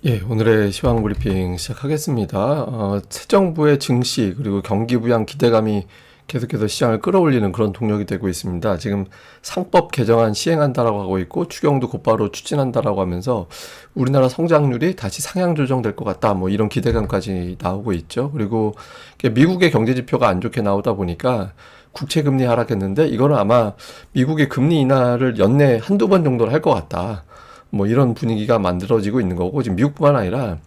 예, 오늘의 시황 브리핑 시작하겠습니다. 새 정부의 증시 그리고 경기 부양 기대감이 계속해서 시장을 끌어올리는 그런 동력이 되고 있습니다. 지금 상법 개정안 시행한다라고 하고 있고 추경도 곧바로 추진한다라고 하면서 우리나라 성장률이 다시 상향 조정될 것 같다. 뭐 이런 기대감까지 나오고 있죠. 그리고 미국의 경제 지표가 안 좋게 나오다 보니까 국채 금리 하락했는데 이거는 아마 미국의 금리 인하를 연내 한두 번 정도를 할 것 같다. 뭐 이런 분위기가 만들어지고 있는 거고, 지금 미국뿐만 아니라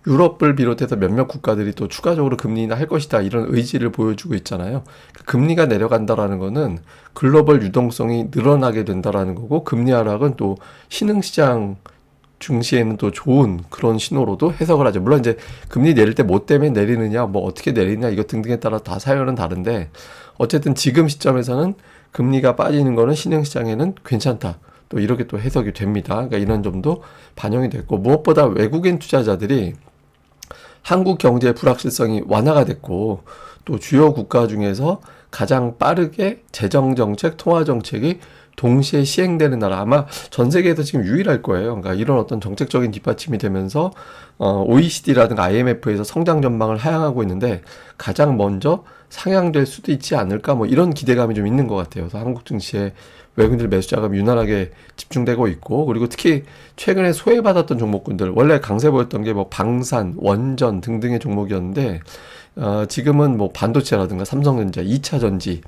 유럽을 비롯해서 몇몇 국가들이 또 추가적으로 금리 인하 할 것이다 이런 의지를 보여주고 있잖아요. 금리가 내려간다라는 거는 글로벌 유동성이 늘어나게 된다라는 거고, 금리 하락은 또 신흥시장 중시에는 또 좋은 그런 신호로도 해석을 하죠. 물론 이제 금리 내릴 때 뭐 때문에 내리느냐, 뭐 어떻게 내리느냐 이거 등등에 따라 다 사연은 다른데, 어쨌든 지금 시점에서는 금리가 빠지는 거는 신흥시장에는 괜찮다. 또 이렇게 또 해석이 됩니다. 그러니까 이런 점도 반영이 됐고, 무엇보다 외국인 투자자들이 한국 경제의 불확실성이 완화가 됐고, 또 주요 국가 중에서 가장 빠르게 재정정책, 통화정책이 동시에 시행되는 나라, 아마 전 세계에서 지금 유일할 거예요. 그러니까 이런 어떤 정책적인 뒷받침이 되면서 OECD라든가 IMF에서 성장 전망을 하향하고 있는데 가장 먼저 상향될 수도 있지 않을까, 뭐 이런 기대감이 좀 있는 것 같아요. 그래서 한국 증시에 외국인들 매수 자금이 유난하게 집중되고 있고, 그리고 특히 최근에 소외받았던 종목군들, 원래 강세 보였던 게 뭐 방산, 원전 등등의 종목이었는데 지금은 뭐 반도체라든가 삼성전자, 2차 전지,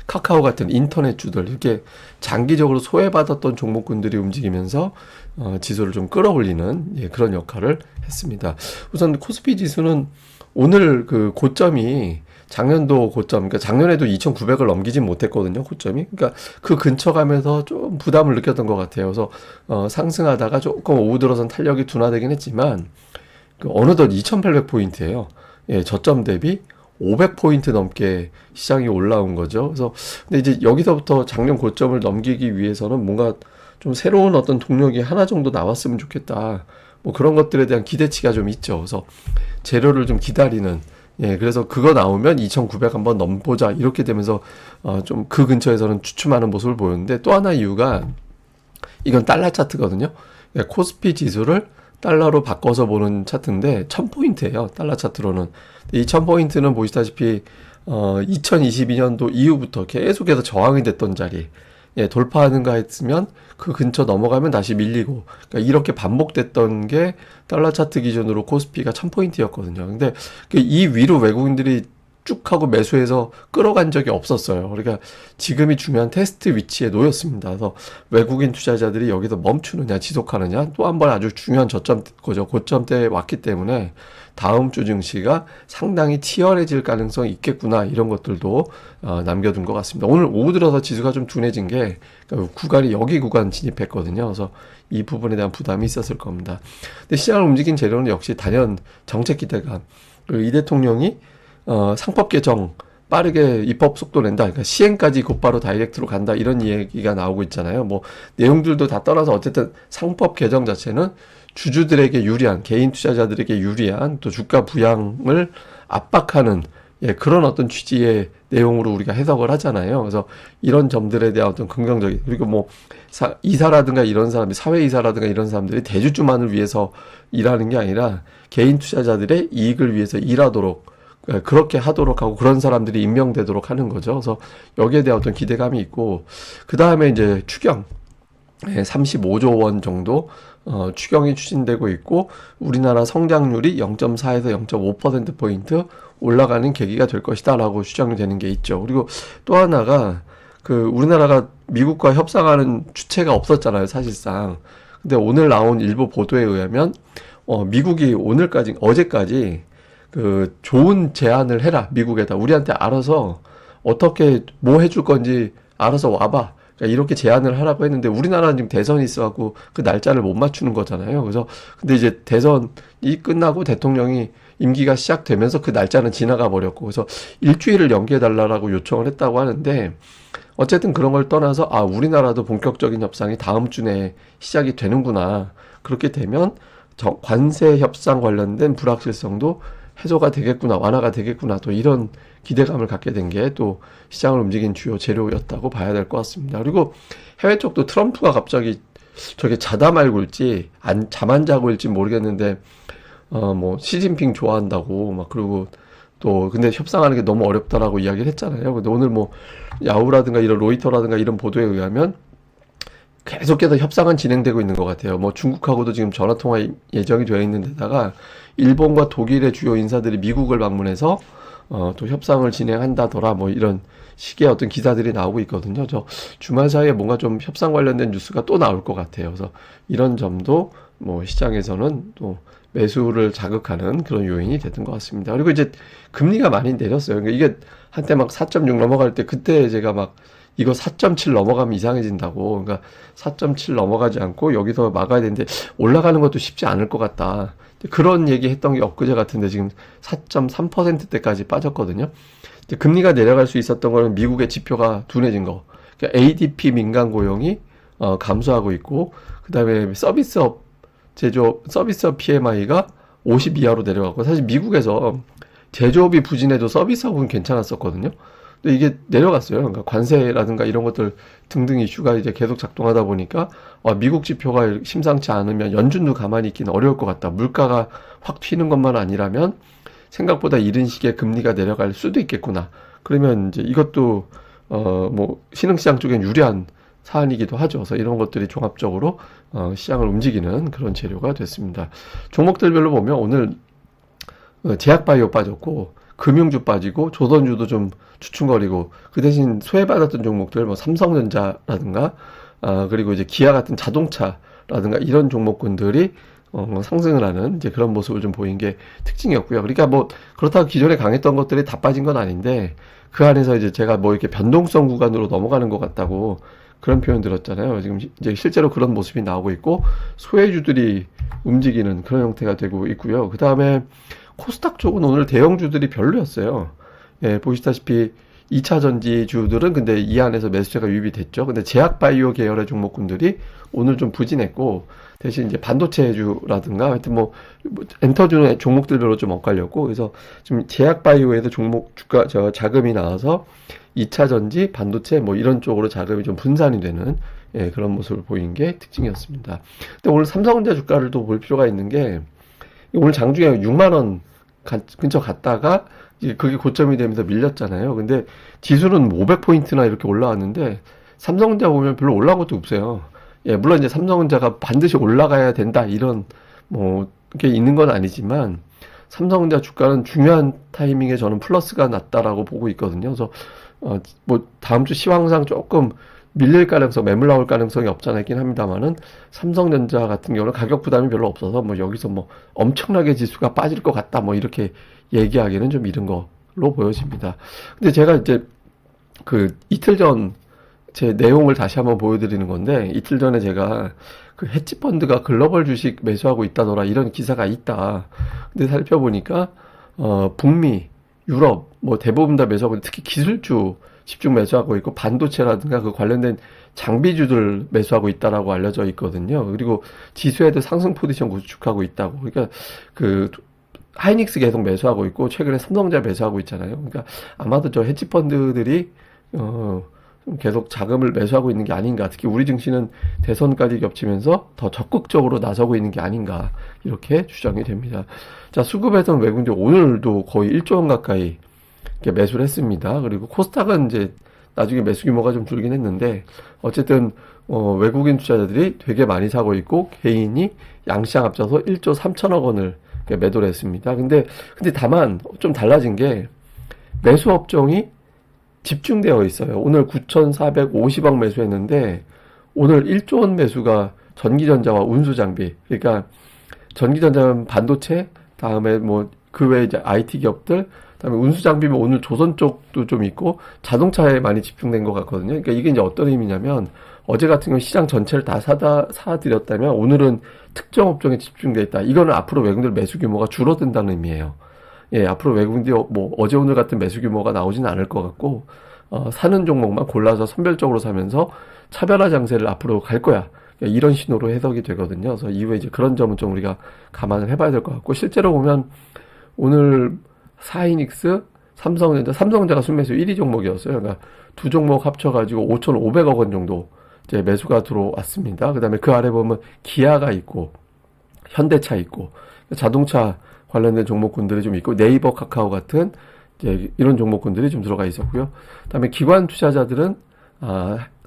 카카오 같은 인터넷주들, 이렇게 장기적으로 소외받았던 종목군들이 움직이면서 지수를 좀 끌어올리는 그런 역할을 했습니다. 우선 코스피 지수는 오늘 그 고점이 작년도 고점, 그러니까 작년에도 2,900을 넘기진 못했거든요, 고점이. 그러니까 그 근처 가면서 좀 부담을 느꼈던 것 같아요. 그래서 상승하다가 조금 오후 들어선 탄력이 둔화되긴 했지만 어느덧 2,800포인트예요. 예, 저점 대비 500포인트 넘게 시장이 올라온 거죠. 그래서 근데 이제 여기서부터 작년 고점을 넘기기 위해서는 뭔가 좀 새로운 어떤 동력이 하나 정도 나왔으면 좋겠다. 뭐 그런 것들에 대한 기대치가 좀 있죠. 그래서 재료를 좀 기다리는, 그래서 그거 나오면 2,900 한번 넘보자 이렇게 되면서 좀 그 근처에서는 주춤하는 모습을 보였는데, 또 하나 이유가 이건 달러 차트거든요. 코스피 지수를 달러로 바꿔서 보는 차트인데 1000포인트예요. 달러 차트로는. 이 1000포인트는 보시다시피 2022년도 이후부터 계속해서 저항이 됐던 자리, 돌파하는가 했으면 그 근처 넘어가면 다시 밀리고, 그러니까 이렇게 반복됐던 게 달러 차트 기준으로 코스피가 1000포인트였거든요. 근데 이 위로 외국인들이 쭉 하고 매수해서 끌어간 적이 없었어요. 그러니까 지금이 중요한 테스트 위치에 놓였습니다. 그래서 외국인 투자자들이 여기서 멈추느냐 지속하느냐, 또 한 번 아주 중요한 저점, 고점대에 왔기 때문에 다음 주 증시가 상당히 치열해질 가능성이 있겠구나, 이런 것들도 남겨둔 것 같습니다. 오늘 오후 들어서 지수가 좀 둔해진 게 구간이 여기 구간 진입했거든요. 그래서 이 부분에 대한 부담이 있었을 겁니다. 근데 시장을 움직인 재료는 역시 단연 정책 기대감, 그리고 이 대통령이 상법 개정 빠르게 입법 속도 낸다, 그러니까 시행까지 곧바로 다이렉트로 간다, 이런 얘기가 나오고 있잖아요. 뭐 내용들도 다 떠나서 어쨌든 상법 개정 자체는 주주들에게 유리한, 개인 투자자들에게 유리한, 또 주가 부양을 압박하는 그런 어떤 취지의 내용으로 우리가 해석을 하잖아요. 그래서 이런 점들에 대한 어떤 긍정적인, 그리고 뭐 이사라든가 이런 사람이, 사회이사라든가 이런 사람들이 대주주만을 위해서 일하는 게 아니라 개인 투자자들의 이익을 위해서 일하도록, 그렇게 하도록 하고 그런 사람들이 임명되도록 하는 거죠. 그래서 여기에 대한 어떤 기대감이 있고, 그 다음에 이제 추경 35조 원 정도 추경이 추진되고 있고, 우리나라 성장률이 0.4에서 0.5%포인트 올라가는 계기가 될 것이다 라고 추정이 되는 게 있죠. 그리고 또 하나가 우리나라가 미국과 협상하는 주체가 없었잖아요, 사실상. 근데 오늘 나온 일부 보도에 의하면 미국이 어제까지 좋은 제안을 해라, 미국에다. 우리한테 알아서 어떻게 뭐 해줄 건지 알아서 와봐, 그러니까 이렇게 제안을 하라고 했는데, 우리나라는 지금 대선이 있어갖고 그 날짜를 못 맞추는 거잖아요. 그래서 근데 이제 대선이 끝나고 대통령이 임기가 시작되면서 그 날짜는 지나가 버렸고, 그래서 일주일을 연기해달라고 요청을 했다고 하는데, 어쨌든 그런 걸 떠나서 우리나라도 본격적인 협상이 다음 주 내에 시작이 되는구나, 그렇게 되면 관세 협상 관련된 불확실성도 해소가 되겠구나, 완화가 되겠구나, 또 이런 기대감을 갖게 된 게 또 시장을 움직인 주요 재료였다고 봐야 될 것 같습니다. 그리고 해외 쪽도 트럼프가 갑자기 저게 자다 말고일지 잠 안 자고 일지 모르겠는데 뭐 시진핑 좋아한다고 막 그러고 또 근데 협상하는 게 너무 어렵다라고 이야기를 했잖아요. 근데 오늘 뭐 야후라든가 이런 로이터라든가 이런 보도에 의하면 계속해서 협상은 진행되고 있는 것 같아요. 뭐 중국하고도 지금 전화 통화 예정이 되어 있는 데다가 일본과 독일의 주요 인사들이 미국을 방문해서 또 협상을 진행한다더라 뭐 이런 식의 어떤 기사들이 나오고 있거든요. 저 주말 사이에 뭔가 좀 협상 관련된 뉴스가 또 나올 것 같아요. 그래서 이런 점도 뭐 시장에서는 또 매수를 자극하는 그런 요인이 됐던 것 같습니다. 그리고 이제 금리가 많이 내렸어요. 그러니까 이게 한때 막 4.6 넘어갈 때 그때 제가 막 이거 4.7 넘어가면 이상해진다고. 그러니까 4.7 넘어가지 않고 여기서 막아야 되는데 올라가는 것도 쉽지 않을 것 같다. 그런 얘기 했던 게 엊그제 같은데 지금 4.3%대까지 빠졌거든요. 금리가 내려갈 수 있었던 거는 미국의 지표가 둔해진 거. 그러니까 ADP 민간 고용이 감소하고 있고 그다음에 서비스업 PMI가 50 이하로 내려가고 사실 미국에서 제조업이 부진해도 서비스업은 괜찮았었거든요. 근데 이게 내려갔어요. 그러니까 관세라든가 이런 것들 등등 이슈가 이제 계속 작동하다 보니까 미국 지표가 심상치 않으면 연준도 가만히 있기는 어려울 것 같다. 물가가 확 튀는 것만 아니라면 생각보다 이른 시기에 금리가 내려갈 수도 있겠구나. 그러면 이제 이것도 뭐 신흥시장 쪽엔 유리한 사안이기도 하죠. 그래서 이런 것들이 종합적으로 시장을 움직이는 그런 재료가 됐습니다. 종목들별로 보면 오늘 제약바이오 빠졌고 금융주 빠지고 조선주도 좀 주춤거리고 그 대신 소외받았던 종목들 뭐 삼성전자라든가 그리고 이제 기아 같은 자동차라든가 이런 종목군들이 상승을 하는 이제 그런 모습을 좀 보인 게 특징이었고요. 그러니까 뭐 그렇다고 기존에 강했던 것들이 다 빠진 건 아닌데 그 안에서 이제 제가 뭐 이렇게 변동성 구간으로 넘어가는 것 같다고 그런 표현 들었잖아요. 지금 이제 실제로 그런 모습이 나오고 있고 소외주들이 움직이는 그런 형태가 되고 있고요. 그 다음에 코스닥 쪽은 오늘 대형주들이 별로였어요. 예, 보시다시피 2차 전지주들은 근데 이 안에서 매수세가 유입이 됐죠. 근데 제약바이오 계열의 종목군들이 오늘 좀 부진했고 대신 이제 반도체주라든가 하여튼 뭐 엔터주는 종목들별로 좀 엇갈렸고 그래서 지금 제약바이오에도 종목 주가 자금이 나와서 2차 전지, 반도체 뭐 이런 쪽으로 자금이 좀 분산이 되는 예, 그런 모습을 보인 게 특징이었습니다. 근데 오늘 삼성전자 주가를 또 볼 필요가 있는 게 오늘 장중에 6만 원 근처 갔다가 이제 그게 고점이 되면서 밀렸잖아요. 근데 지수는 500포인트나 이렇게 올라왔는데 삼성전자 보면 별로 올라온 것도 없어요. 예, 물론 이제 삼성전자가 반드시 올라가야 된다 이런 뭐 게 있는 건 아니지만 삼성전자 주가는 중요한 타이밍에 저는 플러스가 났다라고 보고 있거든요. 그래서 뭐 다음 주 시황상 조금 밀릴 가능성, 매물 나올 가능성이 없잖아 있긴 합니다만은 삼성전자 같은 경우는 가격 부담이 별로 없어서 뭐 여기서 뭐 엄청나게 지수가 빠질 것 같다 뭐 이렇게 얘기하기는 좀 이른 걸로 보여집니다. 근데 제가 이제 그 이틀 전 제 내용을 다시 한번 보여드리는 건데 이틀 전에 제가 그 헤지펀드가 글로벌 주식 매수하고 있다더라 이런 기사가 있다. 근데 살펴보니까 북미, 유럽 뭐 대부분 다 매수하고 있고 특히 기술주 집중 매수하고 있고 반도체라든가 그 관련된 장비주들 매수하고 있다라고 알려져 있거든요. 그리고 지수에도 상승 포지션 구축하고 있다고. 그러니까 그 하이닉스 계속 매수하고 있고 최근에 삼성전자 매수하고 있잖아요. 그러니까 아마도 저 헤지펀드들이 계속 자금을 매수하고 있는 게 아닌가. 특히 우리 증시는 대선까지 겹치면서 더 적극적으로 나서고 있는 게 아닌가. 이렇게 추정이 됩니다. 자, 수급에서는 외국인들 오늘도 거의 1조 원 가까이 이렇게 매수를 했습니다. 그리고 코스닥은 이제 나중에 매수 규모가 좀 줄긴 했는데 어쨌든 외국인 투자자들이 되게 많이 사고 있고 개인이 양시장 합쳐서 1조 3천억 원을 매도를 했습니다. 근데 다만 좀 달라진 게 매수 업종이 집중되어 있어요. 오늘 9,450억 매수했는데 오늘 1조 원 매수가 전기전자와 운수장비. 그러니까 전기전자는 반도체, 다음에 뭐 그 외에 이제 IT 기업들, 그다음에 운수장비면 오늘 조선 쪽도 좀 있고 자동차에 많이 집중된 것 같거든요. 그러니까 이게 이제 어떤 의미냐면 어제 같은 경우 시장 전체를 다 사드렸다면 오늘은 특정 업종에 집중돼 있다. 이거는 앞으로 외국인들 매수 규모가 줄어든다는 의미예요. 예, 앞으로 외국인들이 뭐 어제 오늘 같은 매수 규모가 나오지는 않을 것 같고 사는 종목만 골라서 선별적으로 사면서 차별화 장세를 앞으로 갈 거야. 이런 신호로 해석이 되거든요. 그래서 이후에 이제 그런 점은 좀 우리가 감안을 해봐야 될 것 같고 실제로 보면 오늘 하이닉스, 삼성전자가 순매수 1위 종목이었어요. 그러니까 두 종목 합쳐가지고 5,500억 원 정도 이제 매수가 들어왔습니다. 그 다음에 그 아래 보면 기아가 있고, 현대차 있고, 자동차 관련된 종목군들이 좀 있고, 네이버, 카카오 같은 이제 이런 종목군들이 좀 들어가 있었고요. 그다음에 기관 투자자들은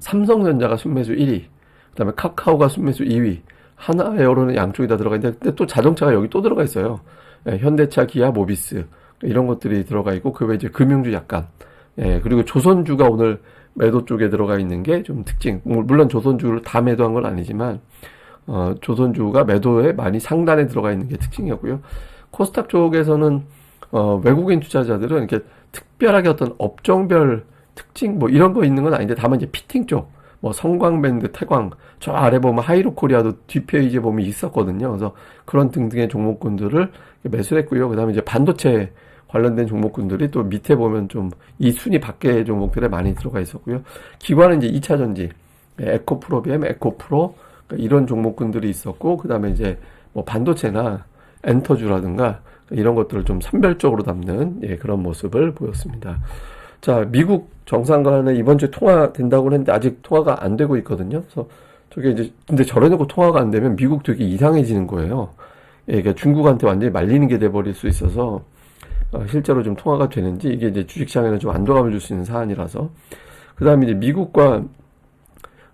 삼성전자가 순매수 1위, 그다음에 카카오가 순매수 2위, 하나에어로는 양쪽이 다 들어가 있는데, 근데 또 자동차가 여기 또 들어가 있어요. 예, 현대차, 기아, 모비스 이런 것들이 들어가 있고, 그 외에 이제 금융주 약간, 예, 그리고 조선주가 오늘 매도 쪽에 들어가 있는 게 좀 특징. 물론 조선주를 다 매도한 건 아니지만, 조선주가 매도에 많이 상단에 들어가 있는 게 특징이었고요. 코스닥 쪽에서는 외국인 투자자들은 이렇게 특별하게 어떤 업종별 특징 뭐 이런 거 있는 건 아닌데, 다만 이제 피팅 쪽, 뭐 성광밴드, 태광, 저 아래 보면 하이로코리아도 뒷페이지에 보면 있었거든요. 그래서 그런 등등의 종목군들을 매수를 했고요. 그 다음에 이제 반도체 관련된 종목군들이 또 밑에 보면 좀 이 순위 밖의 종목들에 많이 들어가 있었고요. 기관은 이제 2차 전지, 에코프로비엠, 에코프로, 그러니까 이런 종목군들이 있었고, 그 다음에 이제 뭐 반도체나 엔터주라든가 이런 것들을 좀 선별적으로 담는, 예, 그런 모습을 보였습니다. 자, 미국 정상 간에 이번 주에 통화된다고 했는데 아직 통화가 안 되고 있거든요. 그래서 저게 이제 근데 저래놓고 통화가 안 되면 미국 되게 이상해지는 거예요. 예, 그러니까 중국한테 완전히 말리는 게 돼버릴 수 있어서 실제로 좀 통화가 되는지, 이게 이제 주식시장에는 좀 안도감을 줄 수 있는 사안이라서. 그 다음에 이제 미국과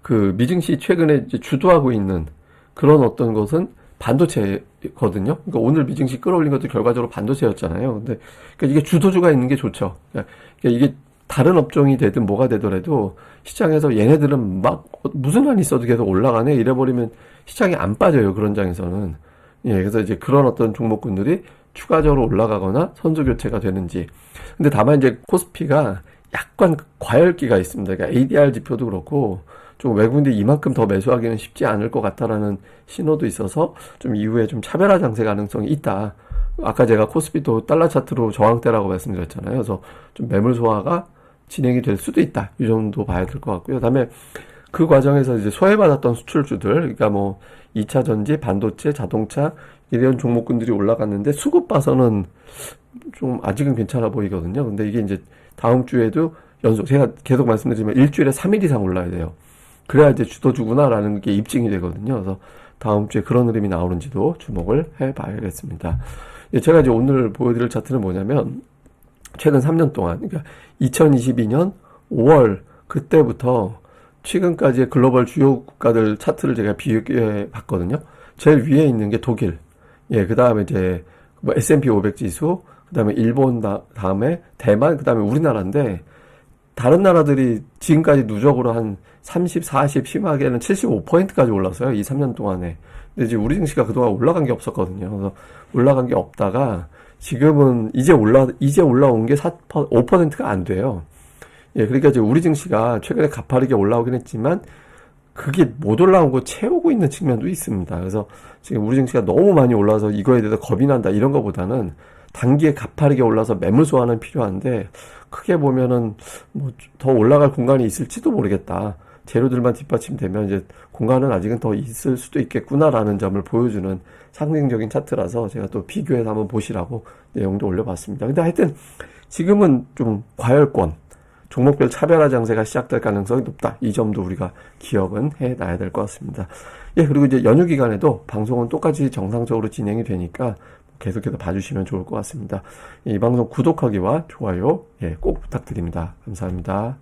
그 미증시 최근에 이제 주도하고 있는 그런 어떤 것은 반도체거든요. 그러니까 오늘 미증시 끌어올린 것도 결과적으로 반도체였잖아요. 근데 그러니까 이게 주도주가 있는 게 좋죠. 그러니까 이게 다른 업종이 되든 뭐가 되더라도 시장에서 얘네들은 막 무슨 한 있어도 계속 올라가네 이래버리면 시장이 안 빠져요. 그런 장에서는. 예, 그래서 이제 그런 어떤 종목군들이 추가적으로 올라가거나 선수 교체가 되는지. 근데 다만 이제 코스피가 약간 과열기가 있습니다. 그러니까 ADR 지표도 그렇고 좀 외국인들이 이만큼 더 매수하기는 쉽지 않을 것 같다라는 신호도 있어서 좀 이후에 좀 차별화 장세 가능성이 있다. 아까 제가 코스피도 달러 차트로 저항대라고 말씀드렸잖아요. 그래서 좀 매물 소화가 진행이 될 수도 있다. 이 정도 봐야 될 것 같고요. 그다음에 그 과정에서 이제 소외받았던 수출주들, 그러니까 뭐 2차 전지, 반도체, 자동차 이런 종목군들이 올라갔는데 수급 봐서는 좀 아직은 괜찮아 보이거든요. 근데 이게 이제 다음 주에도 연속, 제가 계속 말씀드리지만 일주일에 3일 이상 올라야 돼요. 그래야 이제 주도주구나라는 게 입증이 되거든요. 그래서 다음 주에 그런 흐름이 나오는지도 주목을 해봐야겠습니다. 제가 이제 오늘 보여드릴 차트는 뭐냐면, 최근 3년 동안, 그러니까 2022년 5월 그때부터 최근까지의 글로벌 주요 국가들 차트를 제가 비교해 봤거든요. 제일 위에 있는 게 독일, 예, 그 다음에 이제 뭐 S&P 500 지수, 그 다음에 일본, 다음에 대만, 그 다음에 우리나라인데, 다른 나라들이 지금까지 누적으로 한 30, 40, 심하게는 75%까지 올랐어요. 이 3년 동안에. 근데 이제 우리 증시가 그동안 올라간 게 없었거든요. 그래서 올라간 게 없다가 지금은 이제 올라온 게 5%가 안 돼요. 예, 그러니까 이제 우리 증시가 최근에 가파르게 올라오긴 했지만 그게 못 올라온 거 채우고 있는 측면도 있습니다. 그래서 지금 우리 증시가 너무 많이 올라서 이거에 대해서 겁이 난다 이런 거보다는 단기에 가파르게 올라서 매물 소화는 필요한데, 크게 보면은 뭐 더 올라갈 공간이 있을지도 모르겠다. 재료들만 뒷받침되면 이제 공간은 아직은 더 있을 수도 있겠구나라는 점을 보여주는 상징적인 차트라서 제가 또 비교해서 한번 보시라고 내용도 올려봤습니다. 근데 하여튼 지금은 좀 과열권, 종목별 차별화 장세가 시작될 가능성이 높다. 이 점도 우리가 기억은 해놔야 될 것 같습니다. 예, 그리고 이제 연휴 기간에도 방송은 똑같이 정상적으로 진행이 되니까 계속해서 봐주시면 좋을 것 같습니다. 이 방송 구독하기와 좋아요, 예, 꼭 부탁드립니다. 감사합니다.